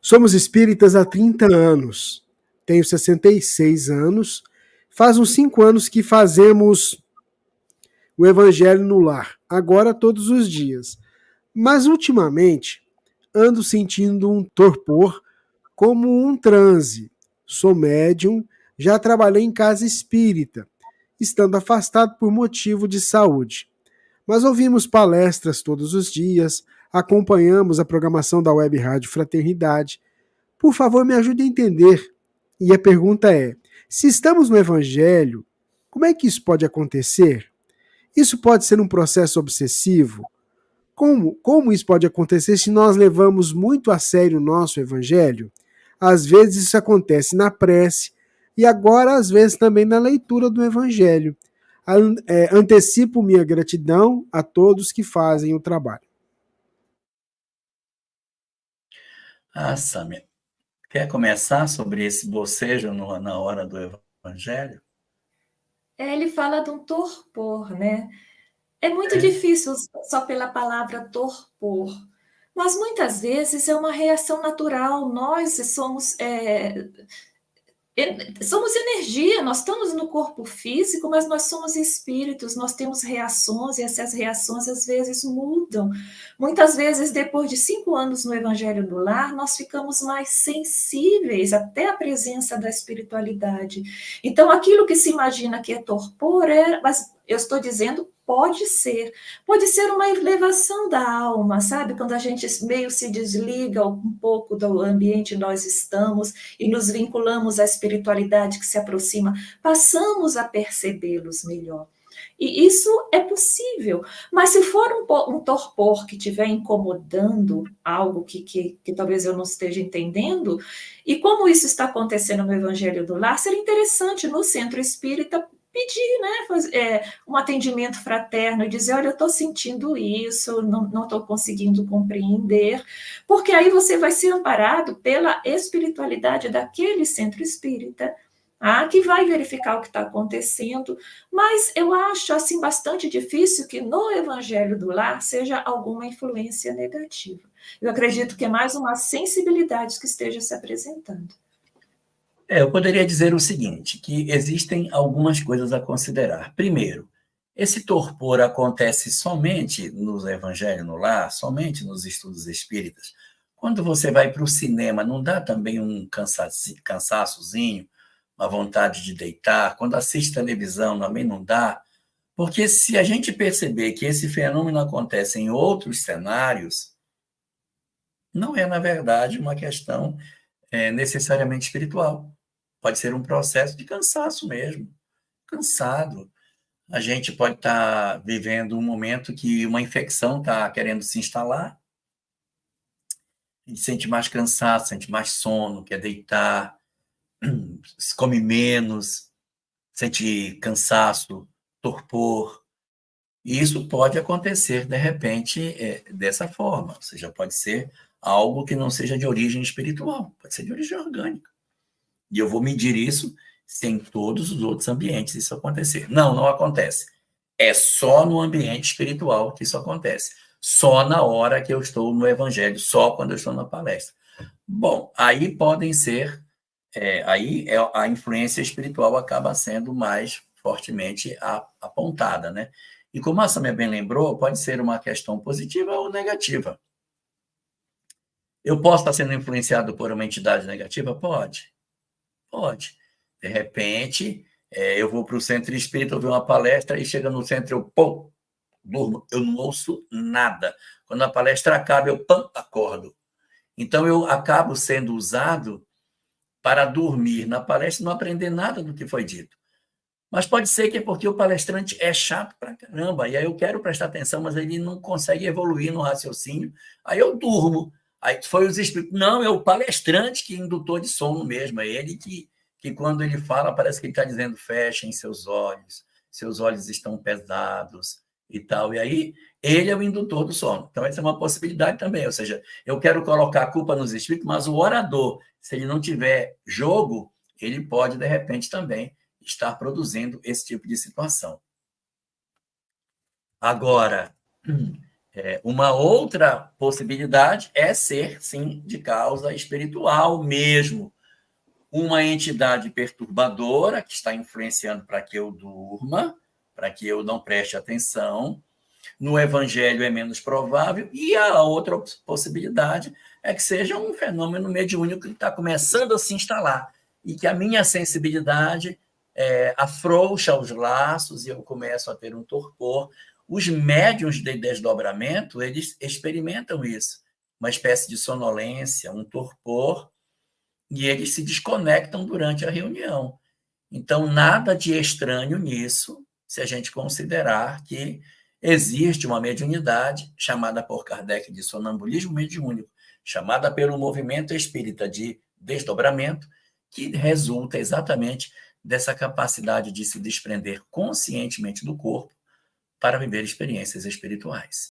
Somos espíritas há 30 anos. Tenho 66 anos. Faz uns 5 anos que fazemos o Evangelho no lar, agora todos os dias. Mas ultimamente ando sentindo um torpor como um transe. Sou médium, já trabalhei em casa espírita, estando afastado por motivo de saúde. Mas ouvimos palestras todos os dias, acompanhamos a programação da Web Rádio Fraternidade. Por favor, me ajude a entender. E a pergunta é: se estamos no Evangelho, como é que isso pode acontecer? Isso pode ser um processo obsessivo? Como isso pode acontecer se nós levamos muito a sério o nosso Evangelho? Às vezes isso acontece na prece e agora às vezes também na leitura do Evangelho. Antecipo minha gratidão a todos que fazem o trabalho. Samia, quer começar sobre esse bocejo na hora do Evangelho? Ele fala de um torpor, né? É muito difícil só pela palavra torpor, mas muitas vezes é uma reação natural. Nós somos energia, nós estamos no corpo físico, mas nós somos espíritos, nós temos reações e essas reações às vezes mudam. Muitas vezes, depois de 5 anos no Evangelho do Lar, nós ficamos mais sensíveis até à presença da espiritualidade. Então, aquilo que se imagina que é torpor, mas eu estou dizendo pode ser uma elevação da alma, sabe? Quando a gente meio se desliga um pouco do ambiente que nós estamos e nos vinculamos à espiritualidade que se aproxima, passamos a percebê-los melhor. E isso é possível, mas se for um torpor que estiver incomodando algo que talvez eu não esteja entendendo, e como isso está acontecendo no Evangelho do Lar, seria interessante no centro espírita pedir, né, um atendimento fraterno e dizer, olha, eu estou sentindo isso, não estou conseguindo compreender, porque aí você vai ser amparado pela espiritualidade daquele centro espírita, que vai verificar o que está acontecendo, mas eu acho assim bastante difícil que no Evangelho do Lar seja alguma influência negativa. Eu acredito que é mais uma sensibilidade que esteja se apresentando. Eu poderia dizer o seguinte, que existem algumas coisas a considerar. Primeiro, esse torpor acontece somente nos Evangelhos no Lar, somente nos estudos espíritas. Quando você vai para o cinema, não dá também um cansaçozinho, uma vontade de deitar? Quando assiste televisão, também não dá? Porque se a gente perceber que esse fenômeno acontece em outros cenários, não é, na verdade, uma questão necessariamente espiritual. Pode ser um processo de cansaço mesmo, cansado. A gente pode estar vivendo um momento que uma infecção está querendo se instalar, a gente sente mais cansaço, sente mais sono, quer deitar, come menos, sente cansaço, torpor. E isso pode acontecer, de repente, dessa forma. Ou seja, pode ser algo que não seja de origem espiritual, pode ser de origem orgânica. E eu vou medir isso se em todos os outros ambientes isso acontecer. Não acontece. É só no ambiente espiritual que isso acontece. Só na hora que eu estou no Evangelho, só quando eu estou na palestra. Bom, aí podem ser, a influência espiritual acaba sendo mais fortemente apontada, né? E como a Samia bem lembrou, pode ser uma questão positiva ou negativa. Eu posso estar sendo influenciado por uma entidade negativa? Pode. De repente, eu vou para o centro espírita, ouvir uma palestra, e chega no centro, eu durmo, eu não ouço nada. Quando a palestra acaba, eu acordo. Então, eu acabo sendo usado para dormir na palestra e não aprender nada do que foi dito. Mas pode ser que é porque o palestrante é chato pra caramba, e aí eu quero prestar atenção, mas ele não consegue evoluir no raciocínio, aí eu durmo. Aí foi os espíritos. Não, é o palestrante que é indutor de sono mesmo, é ele que quando ele fala, parece que ele está dizendo, fechem seus olhos estão pesados e tal. E aí, ele é o indutor do sono. Então, essa é uma possibilidade também. Ou seja, eu quero colocar a culpa nos espíritos, mas o orador, se ele não tiver jogo, ele pode, de repente, também estar produzindo esse tipo de situação. Agora, Uma outra possibilidade é ser, sim, de causa espiritual mesmo. Uma entidade perturbadora que está influenciando para que eu durma, para que eu não preste atenção. No evangelho é menos provável. E a outra possibilidade é que seja um fenômeno mediúnico que está começando a se instalar e que a minha sensibilidade afrouxa os laços e eu começo a ter um torpor. Os médiuns de desdobramento, eles experimentam isso, uma espécie de sonolência, um torpor, e eles se desconectam durante a reunião. Então, nada de estranho nisso, se a gente considerar que existe uma mediunidade, chamada por Kardec de sonambulismo mediúnico, chamada pelo movimento espírita de desdobramento, que resulta exatamente dessa capacidade de se desprender conscientemente do corpo para viver experiências espirituais.